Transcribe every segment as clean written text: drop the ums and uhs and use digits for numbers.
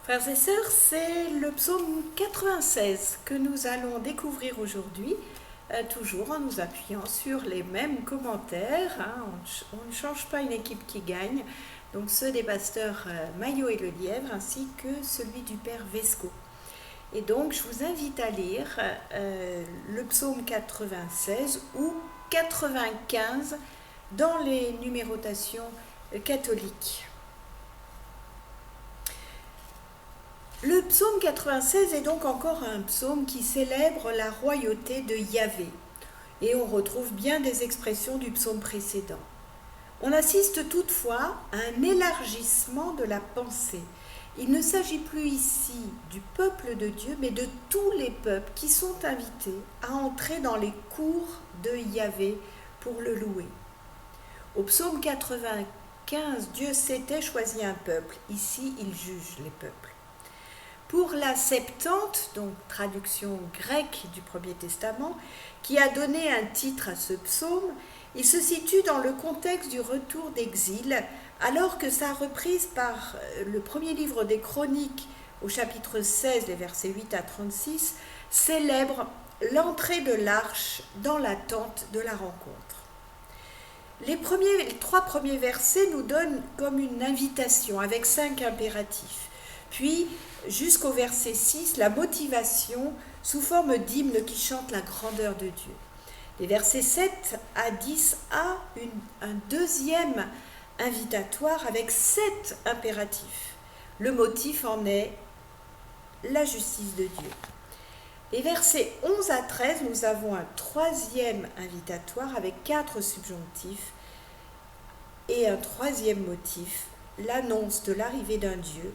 Frères et sœurs, c'est le psaume 96 que nous allons découvrir aujourd'hui, toujours en nous appuyant sur les mêmes commentaires. On ne change pas une équipe qui gagne, donc ceux des pasteurs Maillot et Le Lièvre, ainsi que celui du Père Vesco. Et donc, je vous invite à lire le psaume 96 ou 95 dans les numérotations catholiques. Le psaume 96 est donc encore un psaume qui célèbre la royauté de Yahvé. Et on retrouve bien des expressions du psaume précédent. On assiste toutefois à un élargissement de la pensée. Il ne s'agit plus ici du peuple de Dieu, mais de tous les peuples qui sont invités à entrer dans les cours de Yahvé pour le louer. Au psaume 95, Dieu s'était choisi un peuple. Ici, il juge les peuples. Pour la Septante, donc traduction grecque du Premier Testament, qui a donné un titre à ce psaume, il se situe dans le contexte du retour d'exil, alors que sa reprise par le premier livre des Chroniques, au chapitre 16, les versets 8 à 36, célèbre l'entrée de l'arche dans la tente de la rencontre. Les trois premiers versets nous donnent comme une invitation avec 5 impératifs. Puis, jusqu'au verset 6, la motivation sous forme d'hymne qui chante la grandeur de Dieu. Les versets 7 à 10 a un deuxième invitatoire avec 7 impératifs. Le motif en est la justice de Dieu. Les versets 11 à 13, nous avons un troisième invitatoire avec 4 subjonctifs et un troisième motif, l'annonce de l'arrivée d'un Dieu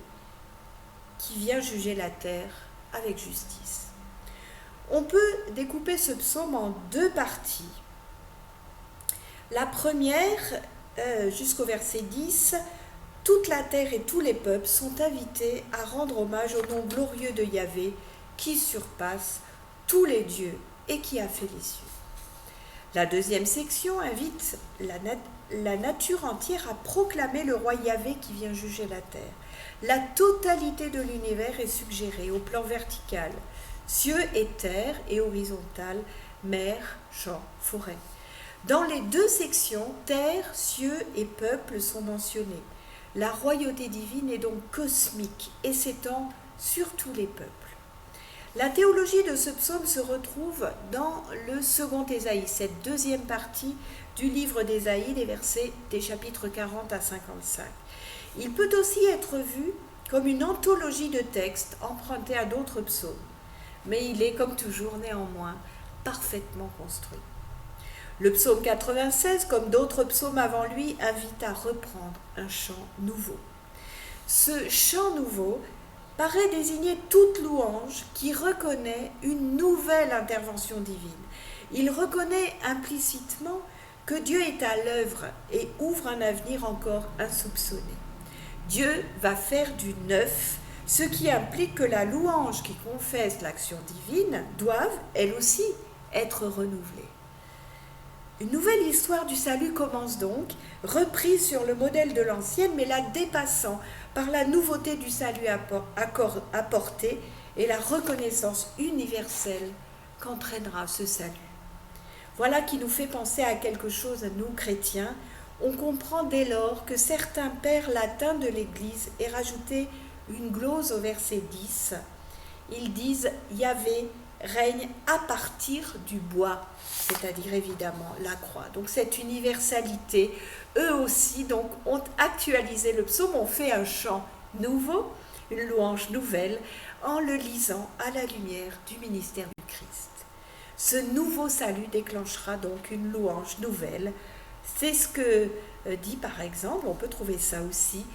qui vient juger la terre avec justice. On peut découper ce psaume en 2 parties. La première, jusqu'au verset 10, toute la terre et tous les peuples sont invités à rendre hommage au nom glorieux de Yahvé qui surpasse tous les dieux et qui a fait les cieux. La deuxième section invite la nature entière à proclamer le roi Yahvé qui vient juger la terre. La totalité de l'univers est suggérée au plan vertical, cieux et terre, et horizontal, mer, champs, forêt. Dans les 2 sections, terre, cieux et peuple sont mentionnés. La royauté divine est donc cosmique et s'étend sur tous les peuples. La théologie de ce psaume se retrouve dans le second Ésaïe, cette deuxième partie du livre d'Ésaïe, des chapitres 40 à 55. Il peut aussi être vu comme une anthologie de textes empruntés à d'autres psaumes, mais il est, comme toujours, néanmoins, parfaitement construit. Le psaume 96, comme d'autres psaumes avant lui, invite à reprendre un chant nouveau. Ce chant nouveau paraît désigner toute louange qui reconnaît une nouvelle intervention divine. Il reconnaît implicitement que Dieu est à l'œuvre et ouvre un avenir encore insoupçonné. Dieu va faire du neuf, ce qui implique que la louange qui confesse l'action divine doive, elle aussi, être renouvelée. Une nouvelle histoire du salut commence donc, reprise sur le modèle de l'ancienne, mais la dépassant par la nouveauté du salut apporté et la reconnaissance universelle qu'entraînera ce salut. Voilà qui nous fait penser à quelque chose à nous, chrétiens. On comprend dès lors que certains pères latins de l'Église aient rajouté une glose au verset 10. Ils disent « Yahvé règne à partir du bois », c'est-à-dire évidemment la croix. Donc cette universalité, eux aussi donc, ont actualisé le psaume, ont fait un chant nouveau, une louange nouvelle, en le lisant à la lumière du ministère du Christ. Ce nouveau salut déclenchera donc une louange nouvelle. C'est ce que dit par exemple, on peut trouver ça aussi,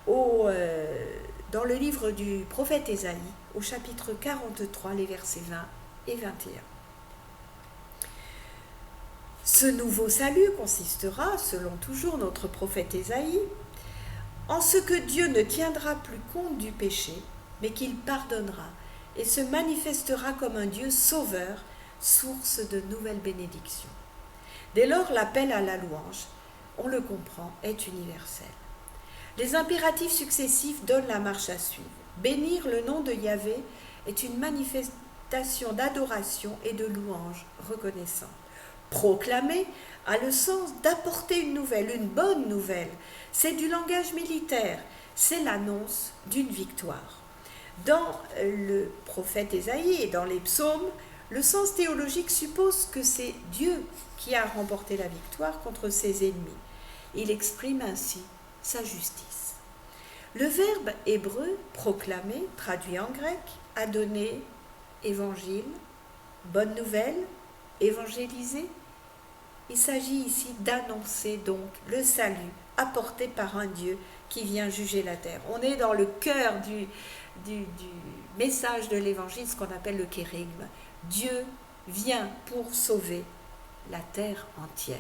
dans le livre du prophète Ésaïe, au chapitre 43, les versets 20 et 21. Ce nouveau salut consistera, selon toujours notre prophète Ésaïe, en ce que Dieu ne tiendra plus compte du péché, mais qu'il pardonnera et se manifestera comme un Dieu sauveur, source de nouvelles bénédictions. Dès lors, l'appel à la louange, on le comprend, est universel. Les impératifs successifs donnent la marche à suivre. Bénir le nom de Yahvé est une manifestation d'adoration et de louange reconnaissante. Proclamer a le sens d'apporter une nouvelle, une bonne nouvelle. C'est du langage militaire, c'est l'annonce d'une victoire. Dans le prophète Ésaïe et dans les psaumes, le sens théologique suppose que c'est Dieu qui a remporté la victoire contre ses ennemis. Il exprime ainsi sa justice. Le verbe hébreu proclamer, traduit en grec, a donné évangile, bonne nouvelle, évangéliser. Il s'agit ici d'annoncer donc le salut apporté par un Dieu qui vient juger la terre. On est dans le cœur du message de l'évangile, ce qu'on appelle le kérigme. Dieu vient pour sauver la terre entière.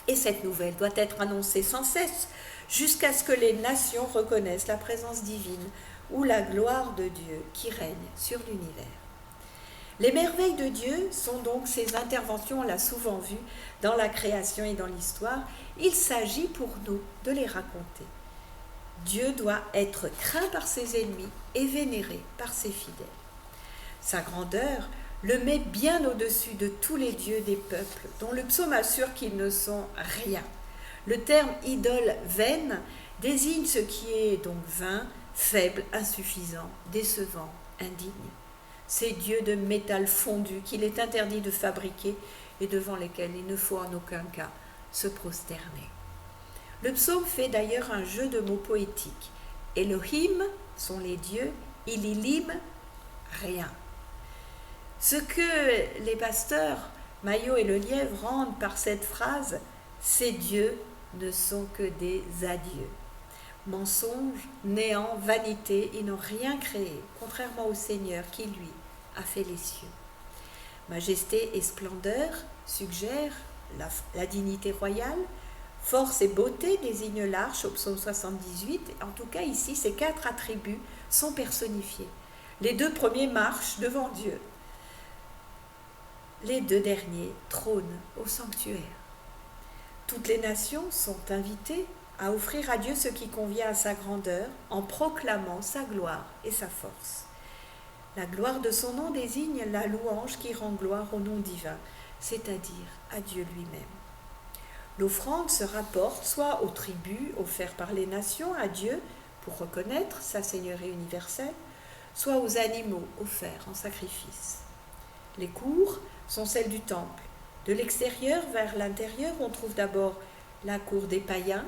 Et cette nouvelle doit être annoncée sans cesse jusqu'à ce que les nations reconnaissent la présence divine ou la gloire de Dieu qui règne sur l'univers. Les merveilles de Dieu sont donc ces interventions, on l'a souvent vu, dans la création et dans l'histoire. Il s'agit pour nous de les raconter. Dieu doit être craint par ses ennemis et vénéré par ses fidèles. Sa grandeur le met bien au-dessus de tous les dieux des peuples, dont le psaume assure qu'ils ne sont rien. Le terme idole vaine désigne ce qui est donc vain, faible, insuffisant, décevant, indigne. Ces dieux de métal fondu qu'il est interdit de fabriquer et devant lesquels il ne faut en aucun cas se prosterner. Le psaume fait d'ailleurs un jeu de mots poétiques. Elohim sont les dieux, Ililim, rien. Ce que les pasteurs Maillot et Lelièvre rendent par cette phrase, ces dieux ne sont que des adieux. Mensonge, néant, vanité, ils n'ont rien créé, contrairement au Seigneur qui, lui, a fait les cieux. Majesté et splendeur suggèrent la dignité royale, force et beauté désignent l'arche au psaume 78. En tout cas, ici, ces 4 attributs sont personnifiés. Les 2 premiers marchent devant Dieu. Les 2 derniers trônent au sanctuaire. Toutes les nations sont invitées à offrir à Dieu ce qui convient à sa grandeur en proclamant sa gloire et sa force. La gloire de son nom désigne la louange qui rend gloire au nom divin, c'est-à-dire à Dieu lui-même. L'offrande se rapporte soit aux tribus offerts par les nations à Dieu pour reconnaître sa seigneurie universelle, soit aux animaux offerts en sacrifice. Les cours sont celles du temple. De l'extérieur vers l'intérieur, on trouve d'abord la cour des païens,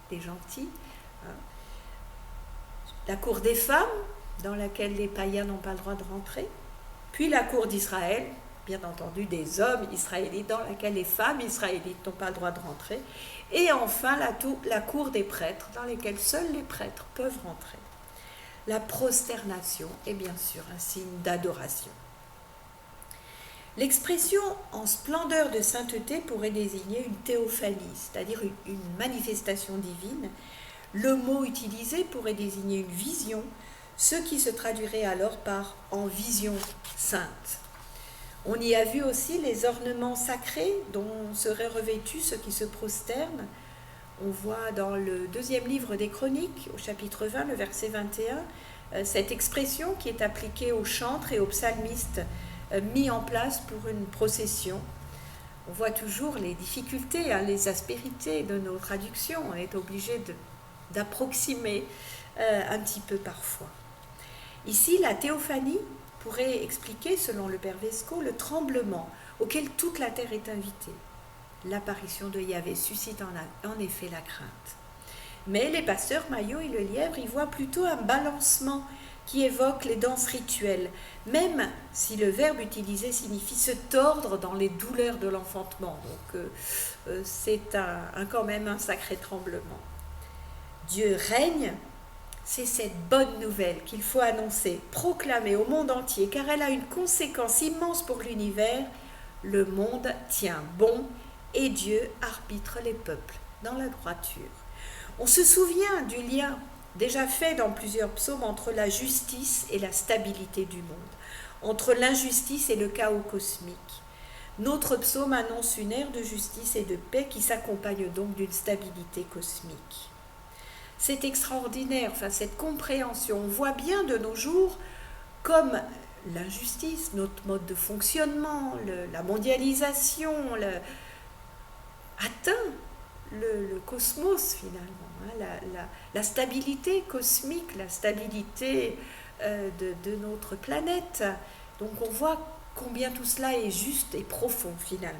des gentils, la cour des femmes, dans laquelle les païens n'ont pas le droit de rentrer, puis la cour d'Israël, bien entendu des hommes israélites, dans laquelle les femmes israélites n'ont pas le droit de rentrer, et enfin la cour des prêtres, dans laquelle seuls les prêtres peuvent rentrer. La prosternation est bien sûr un signe d'adoration. L'expression en splendeur de sainteté pourrait désigner une théophanie, c'est-à-dire une manifestation divine. Le mot utilisé pourrait désigner une vision, ce qui se traduirait alors par en vision sainte. On y a vu aussi les ornements sacrés dont seraient revêtus ceux qui se prosternent. On voit dans le 2e livre des Chroniques, au chapitre 20, le verset 21, cette expression qui est appliquée aux chantres et aux psalmistes mis en place pour une procession. On voit toujours les difficultés, les aspérités de nos traductions. On est obligé d'approximer un petit peu parfois. Ici, la théophanie pourrait expliquer, selon le père Vesco, le tremblement auquel toute la terre est invitée. L'apparition de Yahvé suscite en effet la crainte. Mais les pasteurs Maillot et Lelièvre y voient plutôt un balancement qui évoque les danses rituelles, même si le verbe utilisé signifie se tordre dans les douleurs de l'enfantement. Donc c'est quand même un sacré tremblement. Dieu règne, c'est cette bonne nouvelle qu'il faut annoncer, proclamer au monde entier, car elle a une conséquence immense pour l'univers. Le monde tient bon et Dieu arbitre les peuples dans la droiture. On se souvient du lien déjà fait dans plusieurs psaumes entre la justice et la stabilité du monde, entre l'injustice et le chaos cosmique. Notre psaume annonce une ère de justice et de paix qui s'accompagne donc d'une stabilité cosmique. C'est extraordinaire, enfin, cette compréhension. On voit bien de nos jours comme l'injustice, notre mode de fonctionnement, la mondialisation, atteint le cosmos finalement, hein, la stabilité cosmique, la stabilité de notre planète. Donc on voit combien tout cela est juste et profond finalement.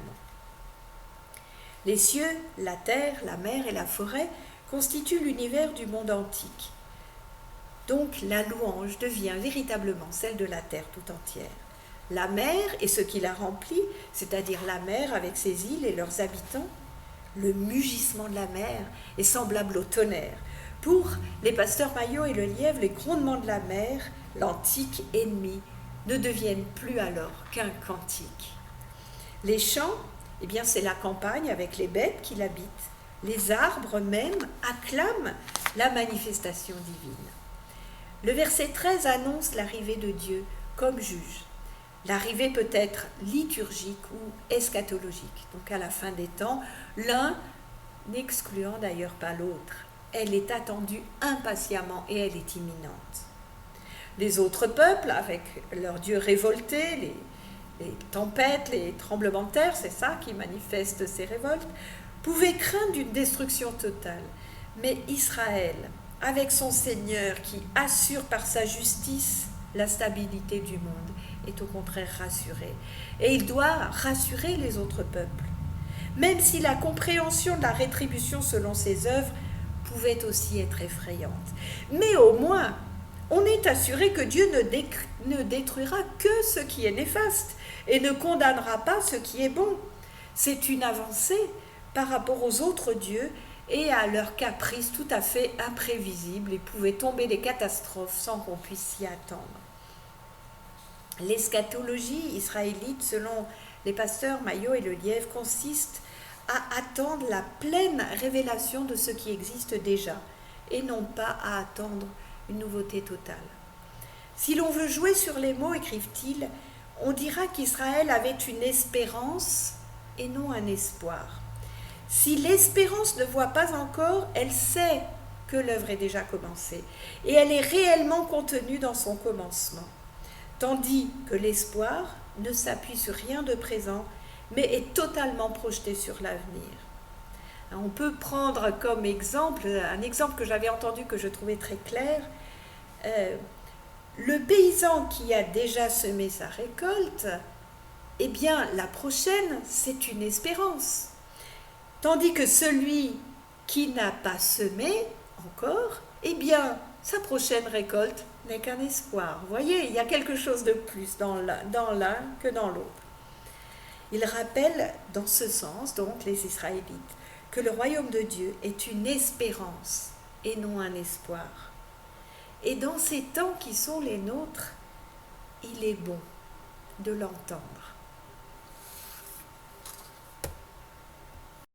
Les cieux, la terre, la mer et la forêt constituent l'univers du monde antique. Donc la louange devient véritablement celle de la terre tout entière. La mer et ce qui la remplit, c'est-à-dire la mer avec ses îles et leurs habitants, le mugissement de la mer est semblable au tonnerre. Pour les pasteurs Maillot et le Lièvre, les grondements de la mer, l'antique ennemi, ne deviennent plus alors qu'un cantique. Les champs, eh bien c'est la campagne avec les bêtes qui l'habitent. Les arbres même acclament la manifestation divine. Le verset 13 annonce l'arrivée de Dieu comme juge. L'arrivée peut être liturgique ou eschatologique, donc à la fin des temps, l'un n'excluant d'ailleurs pas l'autre. Elle est attendue impatiemment et elle est imminente. Les autres peuples, avec leurs dieux révoltés, les tempêtes, les tremblements de terre, c'est ça qui manifeste ces révoltes, pouvaient craindre une destruction totale. Mais Israël, avec son Seigneur qui assure par sa justice la stabilité du monde, est au contraire rassuré. Et il doit rassurer les autres peuples. Même si la compréhension de la rétribution selon ses œuvres pouvait aussi être effrayante. Mais au moins, on est assuré que Dieu ne détruira que ce qui est néfaste et ne condamnera pas ce qui est bon. C'est une avancée par rapport aux autres dieux et à leurs caprices tout à fait imprévisibles. Il pouvait tomber des catastrophes sans qu'on puisse s'y attendre. L'eschatologie israélite, selon les pasteurs Maillot et le Lièvre, consiste à attendre la pleine révélation de ce qui existe déjà et non pas à attendre une nouveauté totale. Si l'on veut jouer sur les mots, écrivent-ils, on dira qu'Israël avait une espérance et non un espoir. Si l'espérance ne voit pas encore, elle sait que l'œuvre est déjà commencée et elle est réellement contenue dans son commencement. Tandis que l'espoir ne s'appuie sur rien de présent, mais est totalement projeté sur l'avenir. On peut prendre comme exemple, un exemple que j'avais entendu que je trouvais très clair, le paysan qui a déjà semé sa récolte, eh bien la prochaine, c'est une espérance. Tandis que celui qui n'a pas semé encore, eh bien sa prochaine récolte n'est qu'un espoir. Vous voyez, il y a quelque chose de plus dans l'un que dans l'autre. Il rappelle dans ce sens, donc, les Israélites, que le royaume de Dieu est une espérance et non un espoir. Et dans ces temps qui sont les nôtres, il est bon de l'entendre.